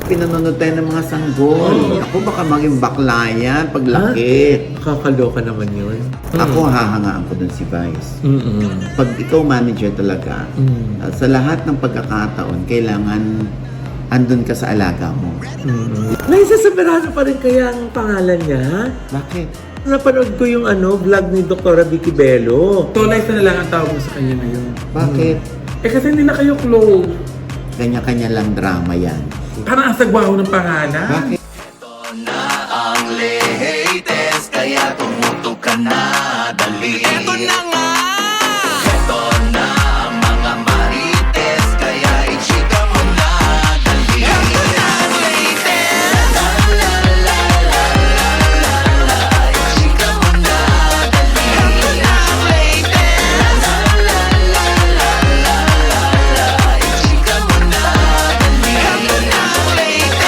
pinanonood tayo ng mga sanggol. Ako baka maging bakla yan paglaki. Kakaloka naman yun. Ako hahangaan ko dun si Vice. Pag ikaw manager talaga, sa lahat ng pagkakataon, kailangan andun ka sa alaga mo. Liza Soberano pa rin kaya ang pangalan niya? Bakit? Napanood ko yung vlog ni Dr. Vicky Bello. So, Liza na lang ang tawag mo sa kanya ngayon. Bakit? Kasi hindi na kayo close. Kanya-kanya lang drama yan. Parang ang sagwaho ng pangalan. Bakit? Ito na ang latest, kaya tumutok ka na, dali. Ito na nga! Ito na ang mga marites, kaya i-chika mo na, dali. Ito na ang latest! La la la la la la la, i-chika mo na, dali. Ito na ang latest! La la la la la la la, i-chika mo na, dali. Ito na ang latest!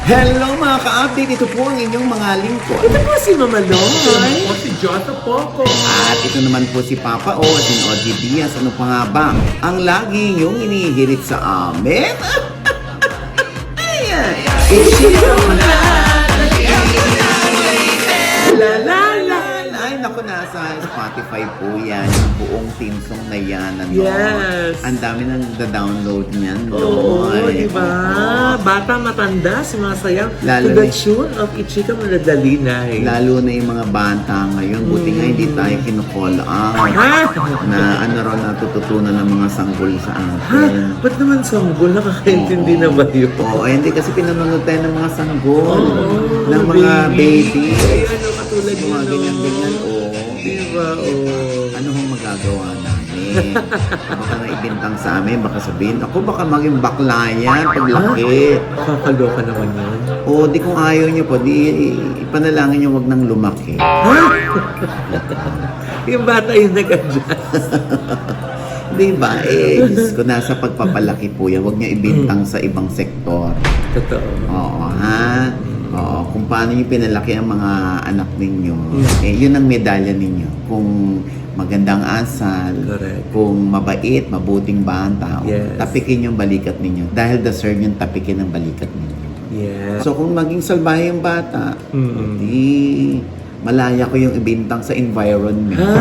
Hello mga ka-update! Ito po ang inyong mga lingkod. Ito po si Mama Loy. O si Jota Poco. At ito naman po si Papa O, si Oji Diaz. Ano pa nga ba? Ang lagi niyong inihirit sa amin? Ayan! Ichika mo na! La la la! Ay, naku, nasa Spotify po yan. Yung buong team song na yan. Ano? Yes. Ang dami nang da-download niyan. Oo, Loy. di ba? Oo. Bata matanda, sumasayaw. Lalo To the na- tune of Ichika Manadalinay. Lalo na yung mga bata ngayon. Buti nga hindi tayo kinukall out. Ha? Na ano raw natututunan ng mga sanggol sa Ha? atin. Ba't naman sanggol? Nakakaintindi na ba yun? Oo, hindi kasi pinanonood tayo ng mga sanggol. Oo, ng mga baby. Ay, ano katulad Yung yun, mga no? ganyan-ganyan. Oo. Diba? Oo. Ano hong magagawa namin? Baka naibintang sa amin, baka sabihin, ako baka maging bakla yan paglaki. Kakaloka naman yun. O, di kung ayaw niyo po, di ipanalangin niyo wag nang lumaki. Ha? Yung bata yung nag-adjust. Di ba? Diyos ko, nasa pagpapalaki po yan. Huwag niyo ibintang sa ibang sektor. Totoo. Oo, ha? Oo, kung paano niyo pinalaki ang mga anak ninyo, yun ang medalya ninyo. Kung magandang asal, Correct. kung mabait, mabuting ba ang tao, Yes. tapikin yung balikat ninyo. Dahil deserve yung tapikin ang balikat ninyo. Yeah. So kung maging salbahe yung bata, di malaya ko yung ibintang sa environment. Ha?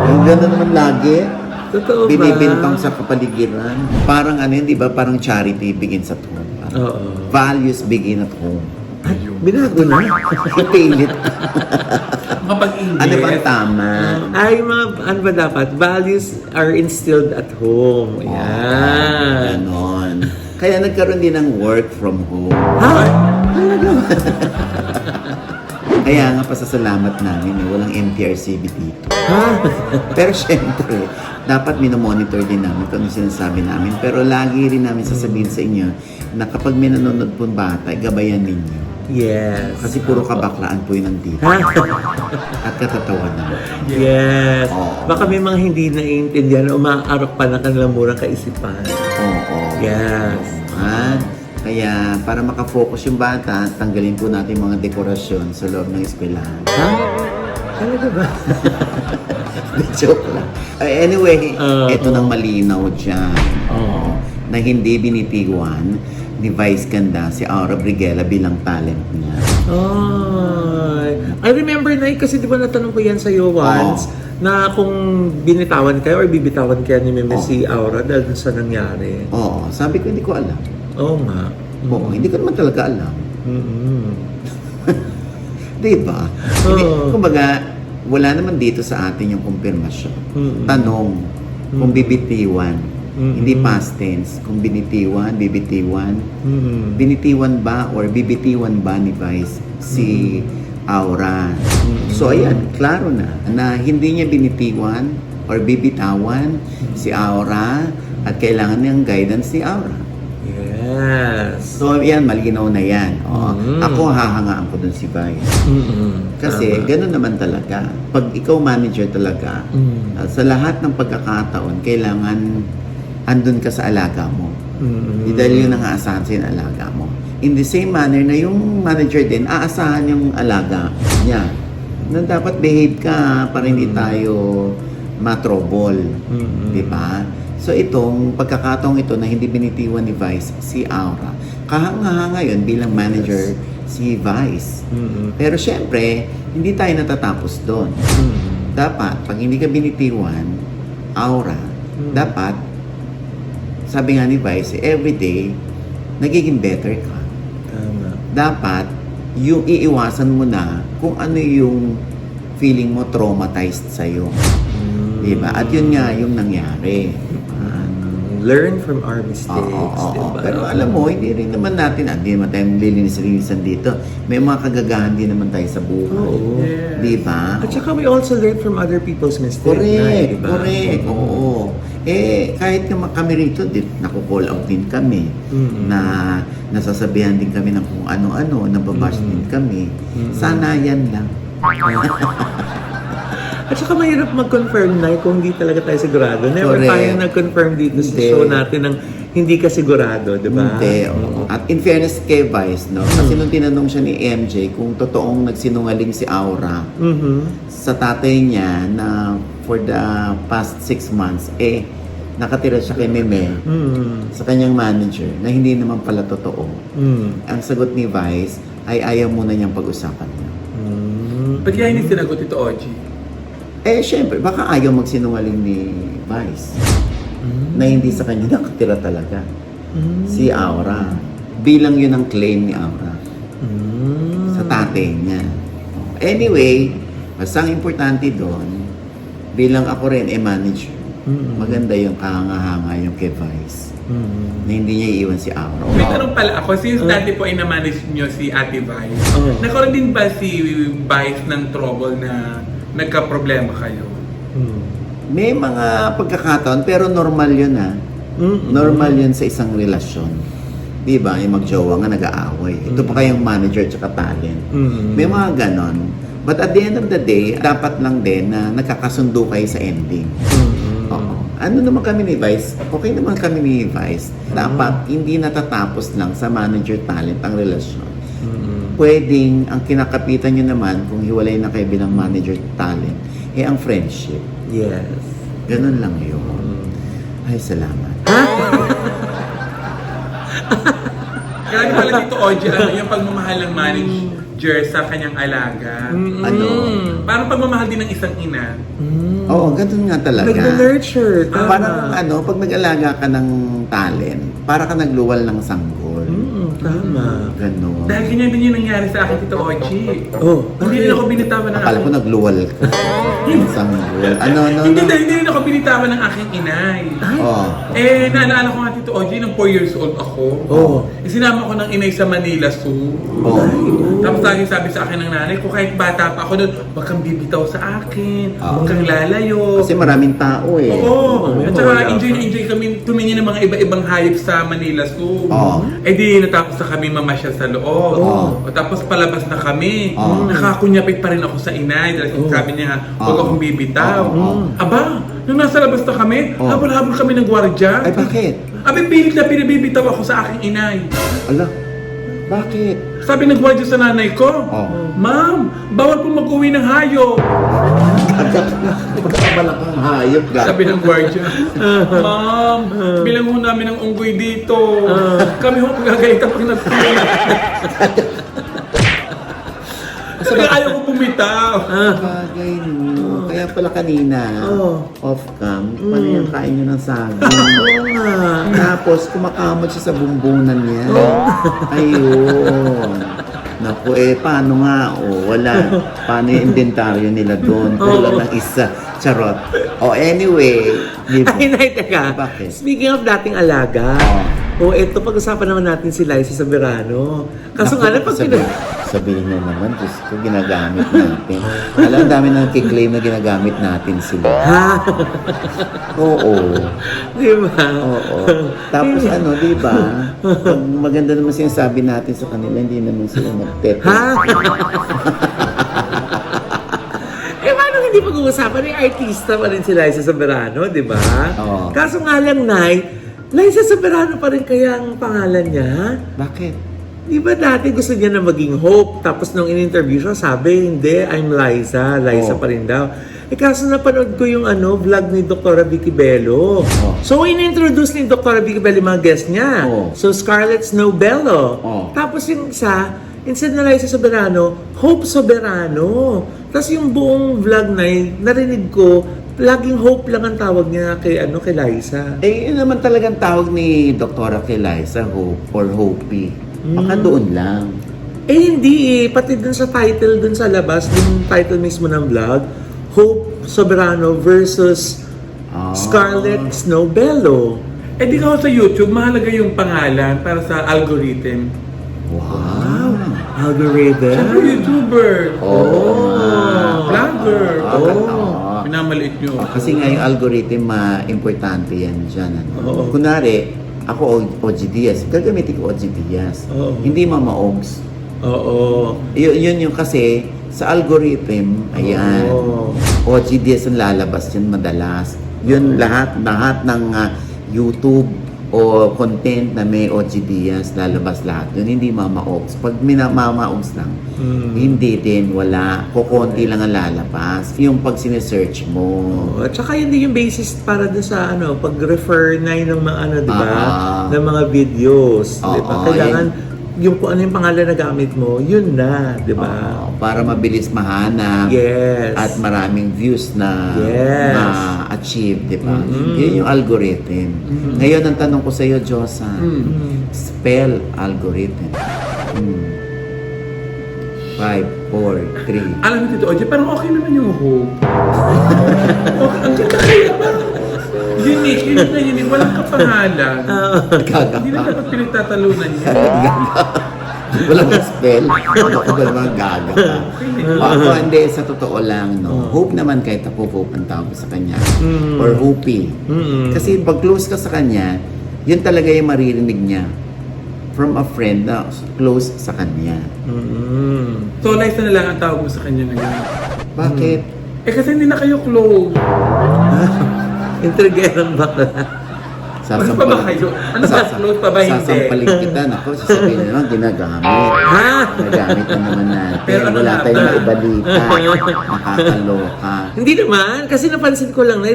Yung gano'n naman lagi. Totoo ba? Binibintang sa kapaligiran. Parang ano yun, di ba? Parang charity begins at home. Parang Oo. values begin at home. Ay, binago na. Ipilit. Kapag-ingit. Ano ba ang tama? Ay, mga, ano ba dapat? Values are instilled at home. Ayan. Ganon. Kaya nagkaroon din ng work from home. Ha? Kaya nga pasasalamat namin, walang MPRCB dito. Ha? Pero syempre, dapat minomonitor din namin kung ano sinasabi namin. Pero lagi rin namin sasabihin sa inyo na kapag may nanonood po bata, gabayan ninyo. Yes. Kasi puro kabaklaan po yun nandito. Ha? At katatawanan. Yes. Oo. Baka may mga hindi naiintindihan o umaarok pa na kanilang murang kaisipan. Oo. Yes. Ha? Kaya para makafocus yung bata, tanggalin po natin mga dekorasyon sa loob ng eskwelahan. Ha? Talaga ba? Joke lang. Anyway, ito Oo. nang malinaw dyan. Oo. Na hindi binitiwan ni Vice Ganda si Aura Briguela bilang talent niya. Ay. I remember na kasi di ba natanong ko yan sa'yo once na kung binitawan kayo or bibitawan kaya ni Meme si Aura dahil dun sa nangyari. Oo, sabi ko hindi ko alam. Oo nga. Oo, hindi ko naman talaga alam. Mm-mm. Di ba? Hindi, Oo. kumbaga, wala naman dito sa atin yung kumpirmasyon. Mm-mm. Tanong, kung bibitiwan. Mm-mm. Hindi past tense. Kung binitiwan, bibitiwan. Mm-mm. Binitiwan ba or bibitiwan ba ni Vice si Aura? So ayan, klaro na hindi niya binitiwan or bibitawan si Aura at kailangan niyang guidance si Aura. Yes. So yan, malinaw na yan. Oo. Mm. Ako hahangaan ko dun si Vice. Mm-mm. Kasi Tama. gano'n naman talaga. Pag ikaw manager talaga, sa lahat ng pagkakataon, kailangan andun ka sa alaga mo. Mm-mm. Dahil yun ang aasahan sa yung alaga mo. In the same manner na yung manager din, aasahan yung alaga niya. Na dapat behave ka para hindi tayo matrobol. Mm-mm. Di ba? So itong pagkakataong ito na hindi binitiwan ni Vice si Aura, kahanga-hanga yun bilang manager si Vice. Mm-mm. Pero syempre, hindi tayo natatapos doon. Mm-mm. Dapat, pag hindi ka binitiwan, Aura, dapat, sabi nga ni Vice, everyday, nagiging better ka. Tama. Dapat, yung iiwasan mo na kung ano yung feeling mo traumatized sa'yo. Diba? At yun nga yung nangyari. Learn from our mistakes. Oo. Diba? Pero alam mo, hindi rin naman natin, hindi naman tayong lilinis-linisan dito. May mga kagagahan din naman tayo sa buhay. Oo. Yes. Diba? At saka we also learn from other people's mistakes. Correct, diba? correct. Oo. Kahit naman kami rito, naku-call out din kami. Mm-mm. Na nasasabihan din kami ng kung ano-ano, nababash din kami. Sana yan lang. At saka mahirap mag-confirm na kung hindi talaga tayo sigurado. Never Correct. tayo nag-confirm dito sa Hindi. show natin ng hindi ka sigurado, di ba? Hindi, oo. At in fairness kay Vice, no? Kasi nung tinanong siya ni MJ kung totoong nagsinungaling si Aura Mhm. sa tatay niya na for the past 6 months, nakatira siya kay Meme, Mhm. sa kanyang manager, na hindi naman pala totoo. Mhm. Ang sagot ni Vice ay ayaw muna niyang pag-usapan niya. Mhm. Ba't kaya hindi sinagot ito, Oji? Syempre, baka ayaw magsinungaling ni Vice na hindi sa kanya nakatira talaga si Aura. Bilang yun ang claim ni Aura sa tatay niya. Anyway, basta ang importante doon, bilang ako rin manager, maganda yung kahanga-hanga yung kay Vice na hindi niya iiwan si Aura. May tanong pala ako, since dati po ay na-manage nyo si Ate Vice, Oo. nagkaroon din ba si Vice ng trouble na nagka-problema kayo? May mga pagkakataon, pero normal yun Normal yun sa isang relasyon. Di ba? Yung magjowa nga nag-aaway. Ito pa kayong manager tsaka talent. May mga ganon. But at the end of the day, dapat lang din na nagkakasundo kayo sa ending. Oo. Ano naman kami ni Vice? Okay naman kami ni Vice. Dapat hindi natatapos lang sa manager-talent ang relasyon. Pwedeng ang kinakapitan nyo naman kung hiwalay na kayo bilang manager-talent, ang friendship. Yes. Ganun lang yun. Ay, salamat. Kaya pala dito, Oji, yung pagmamahal ng manager sa kanyang alaga. Ano? Parang pagmamahal din ng isang ina. Oo, ganun nga talaga. Nag-nurture. Tama. Parang pag nag-alaga ka ng talent, para ka nagluwal ng sanggol. Tama. Ganun. Dahil ganyan din yung nangyari sa akin, Tito Oji. Oh, Hindi rin ako binitawan ng Akala ko nagluwal ka. Sanggol. Ano? Hindi rin ako binitawan ng aking inay. Oh. Naalala ko nga, Tito Oji, nung 4 years old ako. Oh. Sinama ko ng inay sa Manila Zoo. Oh. Tapos lagi sabi sa akin ng nanay ko, kahit bata pa ako doon, wag kang bibitaw sa akin, Oo. wag kang lalayo. Kasi maraming tao Oo. may At saka wala enjoy pa. na enjoy kami tumingin ng mga iba-ibang hayop sa Manila Zoo. Oo. Di natapos na kami mamasyal sa loob. Oo. O tapos palabas na kami. Oo. Nakakunyapit pa rin ako sa inay dahil sabi niya, wag Oo. akong bibitaw. Oo. Aba, nung nasa labas na kami, Oo. habol-habol kami ng gwardiya. Ay, bakit? Abi, pilit na pinabibitaw ako sa aking inay. Ala, bakit? Sabi ng gwardiya sa nanay ko, Oo. Ma'am, bawal po mag-uwi ng hayop. Pagkamalakang hayop ka. Sabi ng gwardiya, Ma'am, bilang ho namin ang unggoy dito. Kami ho gagalitan pag nagpili. Sabi ayaw ko bumitaw. Bagay no. Kaya pala kanina, off-cam, paano yung kain nyo ng saging? Oo nga. Tapos, kumakamot siya sa bumbunan niya. Ayun. Naku, paano nga? Wala. Paano yung inventaryo nila doon? Kulang ng isa. Charot. Anyway. Di ba? Ay, nay, teka. Bakit? Speaking of dating alaga, eto, pag-usapan naman natin si Liza Soberano. Kaso nga lang, pag Sabihin na naman, Diyos ko, ginagamit natin. Alam, ang dami nang kiklaim na ginagamit natin sila. Ha? Oo. Di ba? Oo. Tapos di ba? Pag maganda naman sinasabi natin sa kanila, hindi naman sila nagtete. Ha? Paano hindi pag-uusapan? Artista pa rin si Liza Soberano, di ba? Oo. Kaso nga lang, Nay, Liza Soberano pa rin kaya ang pangalan niya? Bakit? Di ba dati gusto niya na maging Hope? Tapos nung in-interview siya, sabi, hindi, I'm Liza. Liza Oo. pa rin daw. Kaso napanood ko yung vlog ni Dr. Vicky Bello. So, in-introduce ni Dr. Vicky Bello yung mga guest niya. So, Scarlett Snow Bello. Tapos yung isa, instead na Liza Soberano, Hope Soberano. Tapos yung buong vlog na yun, narinig ko, laging Hope lang ang tawag niya kay Liza. Yun naman talagang tawag ni Dr. kay Liza, Hope or Hopi. Baka doon lang. Hindi pati dun sa title, dun sa labas, yung title mismo ng vlog, Hope Soberano versus Scarlett Snow Bello. Di ka sa YouTube, mahalaga yung pangalan para sa algorithm. Wow! Algorithm? Siyempre, YouTuber. Vlogger. Minamaliit nyo. Kasi nga yung algorithm, importante yan dyan. Kunwari, ako OG Diaz, gagamitin ko OG Diaz. Hindi Mama Ogs. Yun yung kasi sa algorithm, ayan. OG Diaz ang lalabas yun madalas. Yun lahat ng YouTube o content na may OG Diaz, lalabas lahat. Yun hindi Mama Ogs. Pag Mama Ogs lang, hindi din, wala. Kukunti lang ang lalabas. Yung pag sinesearch mo. At saka hindi yung basis para doon sa pag-refer na yun ng mga di ba? Ng mga videos. Di ba? Kailangan yung kung ano yung pangalan na gamit mo, yun na, di ba? Para mabilis mahanap. Yes. At maraming views na ma-achieve, di ba? Yun yung algorithm. Ngayon, ang tanong ko sa iyo, Josa, spell algorithm. 5, 4, 3. Alam mo, Tito Oji, parang okay naman yung Hope. Okay, ang ganda kaya parang unique, unique. Walang kapangalan. Hindi na dapat pinagtatalunan niya. Walang spell. Walang mga gaga. Ako, hindi, sa totoo lang, no. Hope naman kahit ako, Hope ang tawag sa kanya. Or Hoopy. Kasi pag close ka sa kanya, yun talaga yung maririnig niya from a friend na close sa kanya. So, Liza na lang ang tawag mo sa kanya ngayon. Bakit? Kasi hindi na kayo close. Intrigerang bakla. Ano pa ba kayo? Ano ba? Close pa ba hindi? Sasampaling kita. Ako, sasabihin naman, ginagamit. Ginagamit na naman natin. Pero ano wala nga tayong ba? maibalita. Nakakaloka. Hindi naman, kasi napansin ko lang na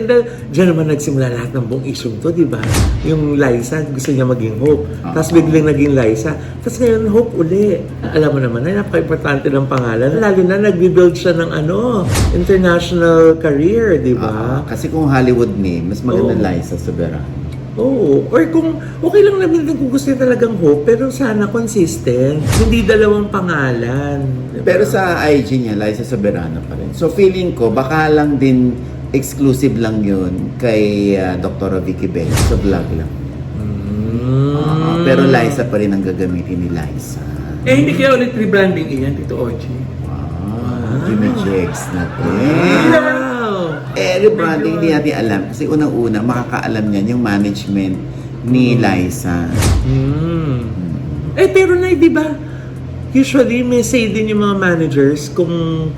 dyan naman nagsimula lahat ng buong issue to, di ba? Yung Liza, gusto niya maging Hope. Tapos biglang naging Liza. Tapos ngayon, Hope uli. Alam mo naman, ay napaka-importante ng pangalan. Lalo na nag-build siya ng international career, di ba? Kasi kung Hollywood name, mas maganda Liza Soberano. Oo. Or kung okay lang naman din kung gusto niya talagang Hope, pero sana consistent. Hindi dalawang pangalan. Diba? Pero sa IG niya, Liza Soberano pa rin. So feeling ko, baka lang din exclusive lang yun kay Dr. Vicky Bello sa vlog lang. Pero Liza pa rin ang gagamitin ni Liza. Hindi kaya ulit rebranding iyan, Tito Oji. Gina-checks natin. Wow! Rebranding hindi natin alam. Kasi unang-una, makakaalam niyan yung management ni Liza. Pero di ba? Usually, may say din yung mga managers kung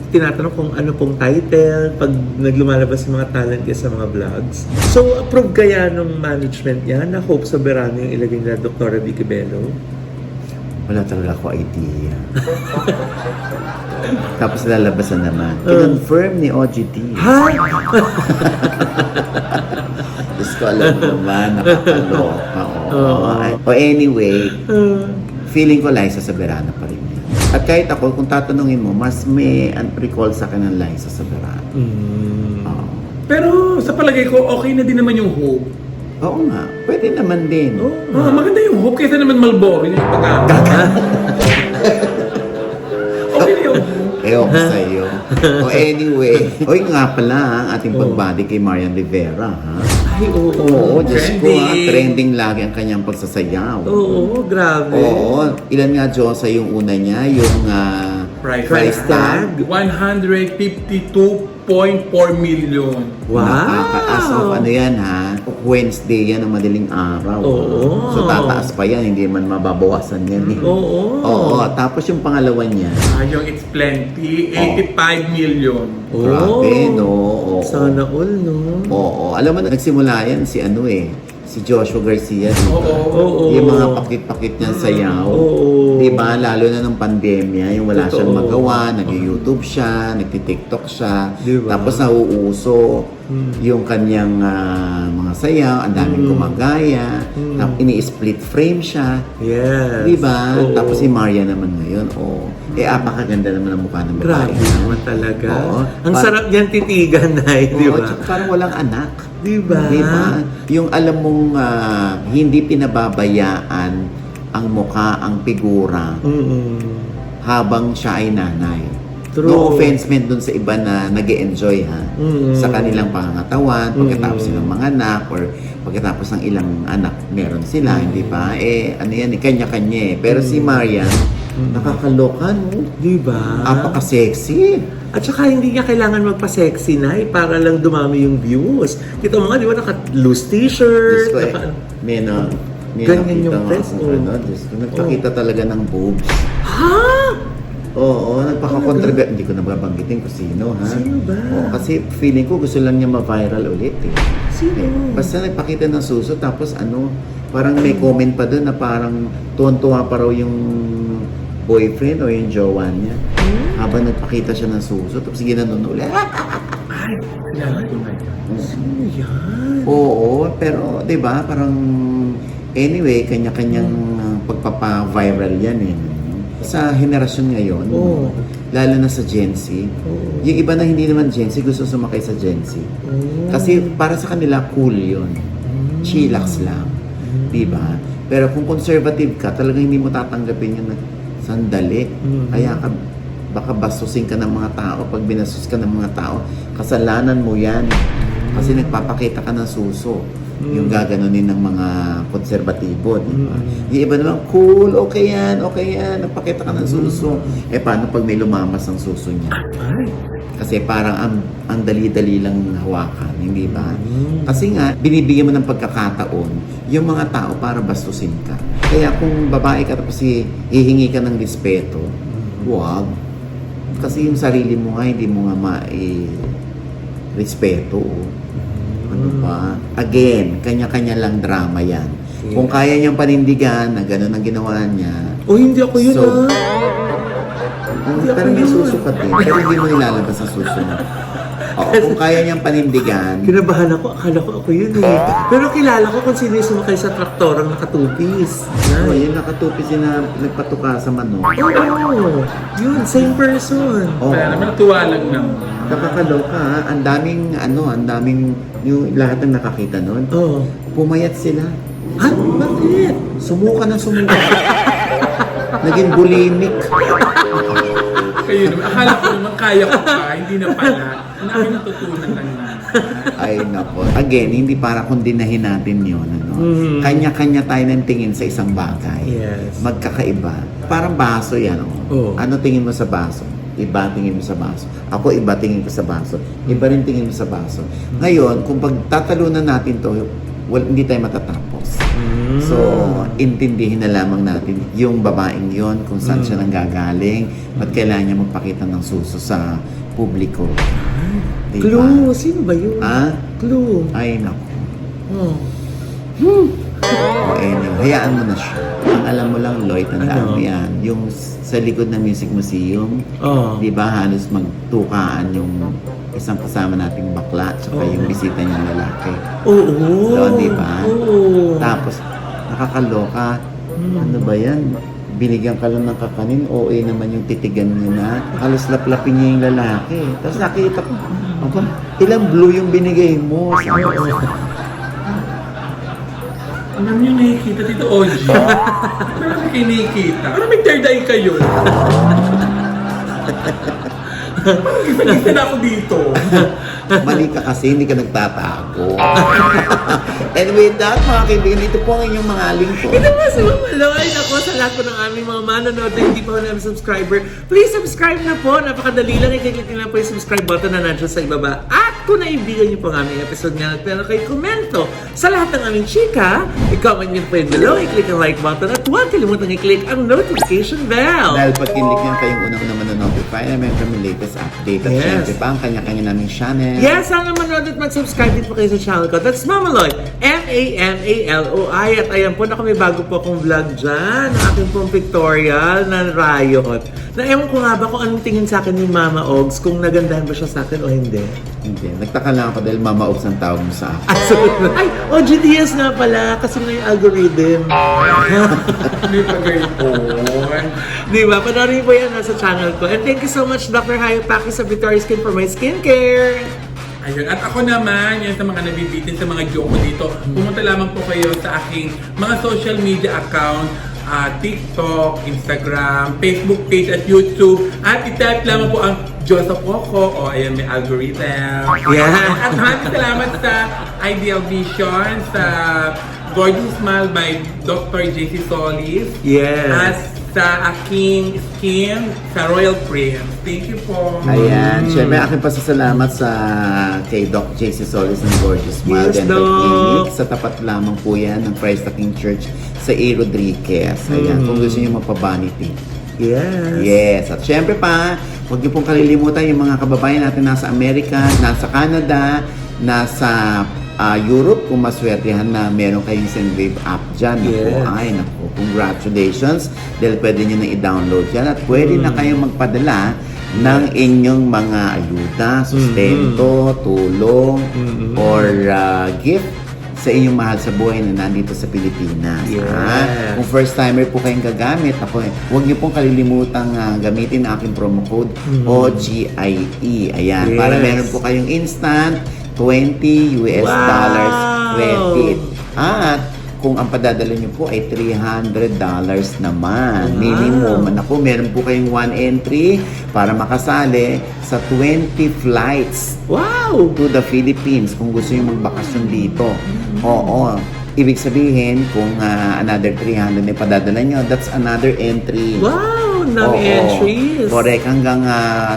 tinatanong kung ano pong title pag naglumalabas yung mga talent niya sa mga vlogs. So, approve kaya nung management niya na Hope Soberano yung ilagay nila Dr. Vicky Bello? Wala talaga ako idea. Tapos lalabasan naman. Kinonfirm ni OGT. Ha? Diyos ko, alam mo naman, nakakaloka. Anyway, feeling ko Liza Soberano pa rin yan. At kahit ako, kung tatanungin mo, mas may recall sa akin ng Liza Soberano. Pero sa palagay ko, okay na din naman yung Hope. Oo nga, pwede naman din. Maganda yung Hope kaysa naman Malboro yung pag-aamit. Okay na yung Hope. Ewan ko sa'yo. Anyway, nga pala ang ating pagbati kay Marian Rivera, ha? Ay, oo. Oo, Diyos ko, Trending. trending lagi ang kanyang pagsasayaw. Oo, grabe. Oo, ilan nga, Diyosa, yung una niya, yung Price tag. 152.4 million. Wow! As of yan, ha? Wednesday yan, ang madaling araw. Oo. So, tataas pa yan, hindi man mababawasan yan. Oo. Tapos yung pangalawa niya, Yung It's Plenty, 85 million. grabe, no? Oo. Sana all, no? Oo. Alam mo, nagsimula yan si si Joshua Garcia, di ba? Oo. Yung mga pakit-pakit niya sayaw. Oo. Di ba? Lalo na nung pandemya, yung wala siyang Totoo. magawa, nag-YouTube siya, nagti-TikTok siya. Di ba? Tapos nauuso yung kanyang mga sayaw, ang daming gumagaya. Tapos ini-split frame siya. Yes. Di ba? Oo. Tapos si Maria naman ngayon, apakaganda naman ang mukha ng babae. Grabe naman talaga. Oo. Ang sarap niyan titigan na, di Oo, ba? tsaka parang walang anak. Di ba? Di ba? Yung alam mong hindi pinababayaan ang mukha, ang figura habang siya ay nanay. True. No offense meant dun sa iba na nag-e-enjoy sa kanilang pangangatawan, pagkatapos silang mga anak or pagkatapos ng ilang anak meron sila, hindi ba? Ano yan, kanya-kanya eh. Pero si Marian, nakakaloka, no? Di ba? Apaka-sexy. At saka hindi niya kailangan magpa-sexy na para lang dumami yung views. Kita mo nga, di ba, naka-loose t-shirt. Diyos ko may Ganyan yung nakita press, nga ako, ano, Diyos ko, nagpakita talaga ng boobs. Ha? Oo, nagpaka-contribute. Hindi ko nababanggitin kung sino, ha? Sino ba? Oo, kasi feeling ko gusto lang niya ma-viral ulit, eh. Sino? Basta nagpakita ng suso, tapos parang may comment pa doon na parang tuwan-tuwa pa raw yung boyfriend o yung jowa niya. Habang nagpakita siya ng suso, tapos ginanon ulit. Ay, kilala ko na yan. Sino yan? Oo, pero 'di ba parang anyway, kanya-kanyang pagpapa-viral yan eh. Sa henerasyon ngayon, Oo. lalo na sa Gen Z, yung iba na hindi naman Gen Z, gusto sumakay sa Gen Z. Kasi para sa kanila, cool yun. Chillax lang. Di ba? Pero kung conservative ka, talagang hindi mo tatanggapin yun na sandali. Kaya baka bastusin ka ng mga tao. Pag binastos ka ng mga tao, kasalanan mo yan. Kasi nagpapakita ka ng suso. Yung gaganunin ng mga konserbatibo, di ba? Yung iba naman, cool, okay yan, nagpakita ka ng suso. Paano pag may lumamas ang suso niya? Ay. Kasi parang ang dali-dali lang hawakan, hindi ba? Kasi nga, binibigyan mo ng pagkakataon yung mga tao para bastusin ka. Kaya kung babae ka tapos hihingi ka ng respeto, wag. Kasi yung sarili mo nga, hindi mo nga respeto. Ano ba? Again, kanya-kanya lang drama yan. Kung kaya niyang panindigan na gano'n ang ginawa niya, Hindi ako yun, So, pero may yun. susukat din. Pero hindi mo nilalabas ang suso mo. Oo, kung kaya niyang panindigan, Kinabahan ako, akala ko ako yun eh. Pero kilala ko kung sino yung sumakay sa traktorang nakatupis. yung nakatupis yun na nagpatuka sa manok. Oo, yun, same person. Oo. Kaya naman natuwa lang naman. Nakakaloka ha. Ang daming, yung lahat ng nakakita nun, Oo. pumayat sila. Ha? Bakit? Sumuka na sumuka. Naging bulimic. Kayo naman, akala ko naman kaya ko pa, hindi na pala. Ang dami natutunan lang naman. Ay nako. Again, hindi para kundinahin natin yun. Kanya-kanya tayo ng tingin sa isang bagay. Yes. Magkakaiba. Parang baso yan. Oo. Ano tingin mo sa baso? Iba tingin mo sa baso. Ako iba tingin ko sa baso. Iba rin tingin mo sa baso. Ngayon, kung pagtatalunan natin to, hindi tayo matatapos. So, intindihin na lamang natin yung babaeng yon kung saan siya nanggagaling, ba't kailangan niya magpakita ng suso sa publiko. Diba? Clue, sino ba yun? Ah? Clue. Ay, naku. Oh. Anyway, hayaan mo na siya. Ang alam mo lang, Lloyd, tandaan Ano? mo yan. Yung sa likod ng Music Museum, Oh. di ba halos magtukaan yung isang kasama nating bakla tsaka yung bisita niyang lalaki. Oo. Doon, di ba? Oo. Tapos, nakakaloka. Ano ba yan? Binigyan ka lang ng kakanin, OA naman yung titigan niya na. Halos laplapin niya yung lalaki. Tapos nakita ko, aba, ilang blue yung binigay mo. Sabi ko, Alam niyo nakikita dito, OG. Marami kayo nakikita. Parang may third eye kayo. Kita na ako dito. mali ka kasi, hindi ka nagtatago. And with that, mga kaibigan, ito po ang inyong mga lingkod. Ito po si Mama Loy. Ako sa lahat po ng aming mga manonood na hindi pa po namin subscriber. Please subscribe na po. Napakadali lang. I-click nyo lang po yung subscribe button na nandiyan sa ibaba. At At kung naibigan niyo po ang aming episode nga, pero kayo komento sa lahat ng aming chika, i-comment niyo po yun below, i-click ang like button at huwag kalimutan i-click ang notification bell. Dahil pag kinlik niyan kayong unang-una manonotify na meron kami latest update. At Yes. syempre pa ang kanya-kanya naming channel. Yes, sana manood at mag-subscribe din po kayo sa channel ko. That's Mamaloy, M-A-M-A-L-O-I. At ayan po, may bago po akong vlog dyan. Aking pong pictorial na riot. Na ewan ko nga ba kung anong tingin sa akin ni Mama Ogs, kung nagandahan ba siya sa akin o hindi. Hindi. Nagtaka lang ako dahil Mama Ogs ang tawag mo sa akin. Ay, OG Diaz nga pala, kasi may algorithm. Hindi pa gaypon. Di ba? Panoorin po yan sa channel ko. And thank you so much, Dr. Hayopaki sa Victoria's Skin for my skincare. Ayun. At ako naman, yan sa mga nabibitin sa mga joke ko dito, pumunta lamang po kayo sa aking mga social media account, TikTok, Instagram, Facebook page at YouTube. At i-type lamang po ang Joseph Coco o ayan may algorithm. Yeah. At maraming salamat sa Ideal Vision, sa Gorgeous Smile by Dr. JC Solis. Yes. At sa aking skin, sa Royal Prince. Thank you po. Ayan. Syempre, aking pasasalamat sa kay Doc JC Solis ng Gorgeous Smile Yes, Dental Doc. Clinic. Sa tapat lamang po yan ng Christ the King Church sa A. Rodriguez. Ayan. Kung gusto niyo mapabanity. Yes. Yes. At syempre pa, huwag niyo pong kalilimutan yung mga kababayan natin nasa Amerika, nasa Canada, nasa Europe, kung maswertehan na meron kayong Sendwave app dyan. Yes. Naku, ay, naku, congratulations. Dahil pwede nyo na i-download yan at pwede na kayong magpadala ng inyong mga ayuda, sustento, tulong, or gift sa inyong mahal sa buhay na nandito sa Pilipinas. Yes. Ha? Kung first timer po kayong gagamit, huwag niyo pong kalilimutang gamitin ang aking promo code OGIE. Ayan, Yes. para meron po kayong instant $20 dollars credit. At kung ang padadala niyo po ay $300 naman. Minimum. Naku, meron po kayong 1 entry para makasali sa 20 flights Wow! to the Philippines kung gusto niyo magbakasyon dito. Oo. Ibig sabihin, kung another 300 na padadala niyo, that's another entry. Wow! Nami Oo. entries. Correct. Hanggang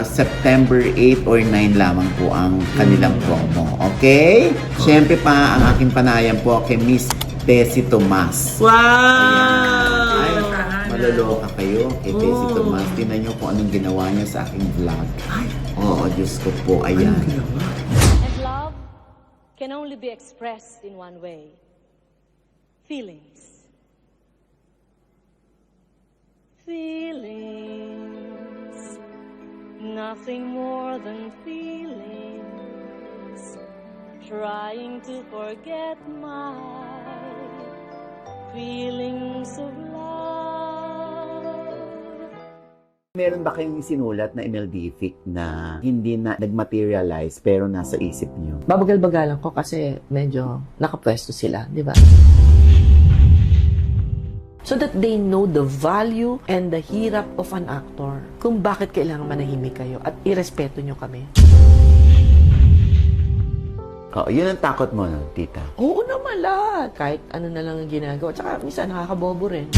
September 8 or 9 lamang po ang kanilang promo. Okay? Siyempre pa, ang aking panayam po kay Miss Tessie Tomas. Wow! Ay, maloloka kayo kay Tessie Oh. Tomas. Tingnan niyo kung anong ginawa niya sa aking vlog. Oo, Diyos ko po. Ayan. And love can only be expressed in one way. Feelings. Feelings. Nothing more than feelings. Trying to forget my feelings of love. Meron ba kayong sinulat na MLDFIC na hindi na nag-materialize pero nasa isip niyo? Babagal-bagalan ko kasi medyo nakapwesto sila, di ba? So that they know the value and the hirap of an actor. Kung bakit kailangan manahimik kayo at irespeto nyo kami. Oo, yun ang takot mo, no, tita? Oo naman lahat. Kahit ano na lang ang ginagawa. Tsaka minsan nakakabobo rin.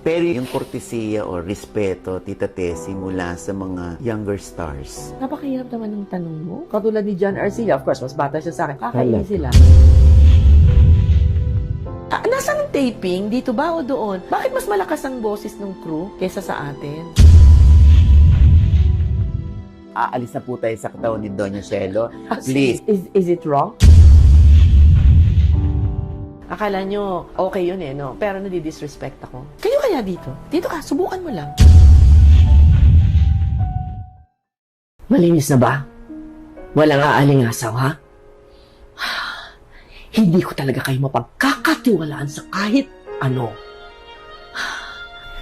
Pero yung kortesiya o respeto, Tita Tessie, mula sa mga younger stars. Napakahirap naman ng tanong mo. Katulad ni John Arcilla, of course, mas bata siya sa akin. Kakainin sila. Nasaan ang taping? Dito ba o doon? Bakit mas malakas ang boses ng crew kesa sa atin? Aalis na po tayo sa katawan ni Doña Shelo. Please. Is it wrong? Akala nyo, okay yun eh, no? Pero nadi-disrespect ako. Kayo kaya dito? Dito ka, subukan mo lang. Malinis na ba? Walang aalingasaw, ha? Hindi ko talaga kayo mapagkakatiwalaan sa kahit ano.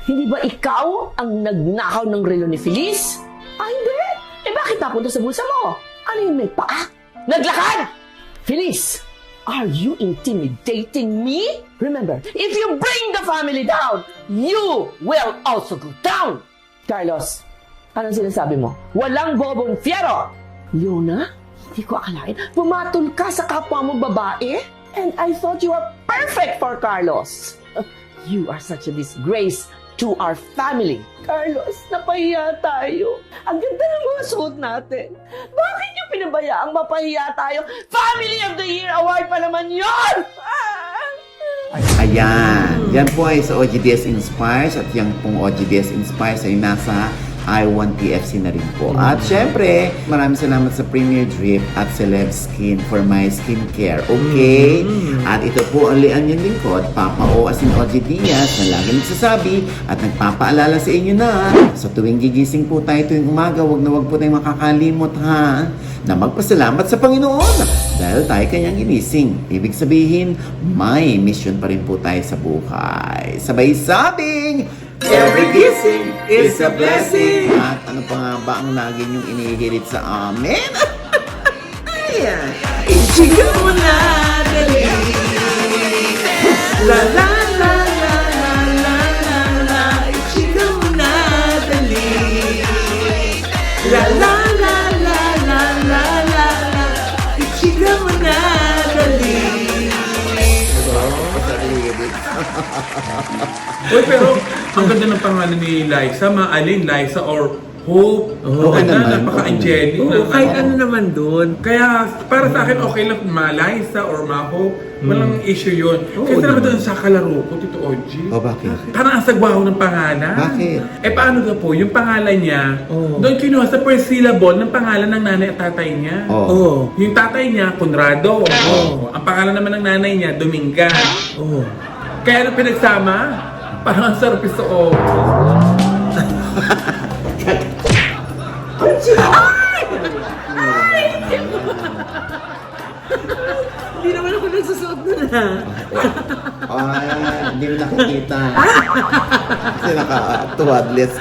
Hindi ba ikaw ang nagnakaw ng relo ni Feliz? Ah, hindi! Eh bakit napunta sa bulsa mo? Ano yung may paa? Naglakad! Feliz! Are you intimidating me? Remember, if you bring the family down, you will also go down! Carlos, anong sinasabi mo? Walang bobong fiero! Yona? Hindi ko akalain. Pumatol ka sa kapwa mo babae? And I thought you were perfect for Carlos. You are such a disgrace to our family. Carlos, napahiya tayo. Ang ganda ng mga suot natin. Bakit niyo pinabayaang mapahiya tayo? Family of the Year Award pa naman yun! Ayan. Yan po ay sa OGDS Inspires at yung pong OGDS Inspires ay nasa I1TFC na rin po. At syempre, maraming salamat sa Premier Drip at Celeb Skin for my skincare. Okay? At ito po ang lian yung lingkod, Papa O as in OG Diaz, na lagi nagsasabi at nagpapaalala sa inyo na sa tuwing gigising po tayo tuwing umaga, wag po tayong makakalimot ha, na magpasalamat sa Panginoon dahil tayo kanyang ginising. Ibig sabihin, may mission pa rin po tayo sa buhay. Sabay sabing, every gising is a blessing. At ano pa nga ba ang lagi niyong inihirit sa amin? Ayan. Ichiga mo na, dali. La la la la la la la la. Ichiga mo na, dali. La la la la la la la la. Ichiga mo na, dali. Uy, pero ang ganda ng pangalan ni Liza, Maalin, Liza or Hope. Oo, Ganda, naman. napaka-angelic. Oo, kahit ano naman doon. Kaya para sa akin okay lang kung Ma-Liza or Ma-Hope. Walang issue yun. Oo, Kasi naman naman. doon sa kalaro ko, Tito Oji. O bakit? Parang ang sagwaho ng pangalan. Bakit? Eh paano ka po? Yung pangalan niya, Oo. doon kinuha sa first syllable ng pangalan ng nanay at tatay niya. Oo. Oo. Yung tatay niya, Conrado. Ang pangalan naman ng nanay niya, Dominga. Oo. Kaya nung pinagsama, parang ang sarap isuot. Hindi naman ako nagsusuot na na. Ay, hindi mo nakikita. Kasi naka-tuwadless.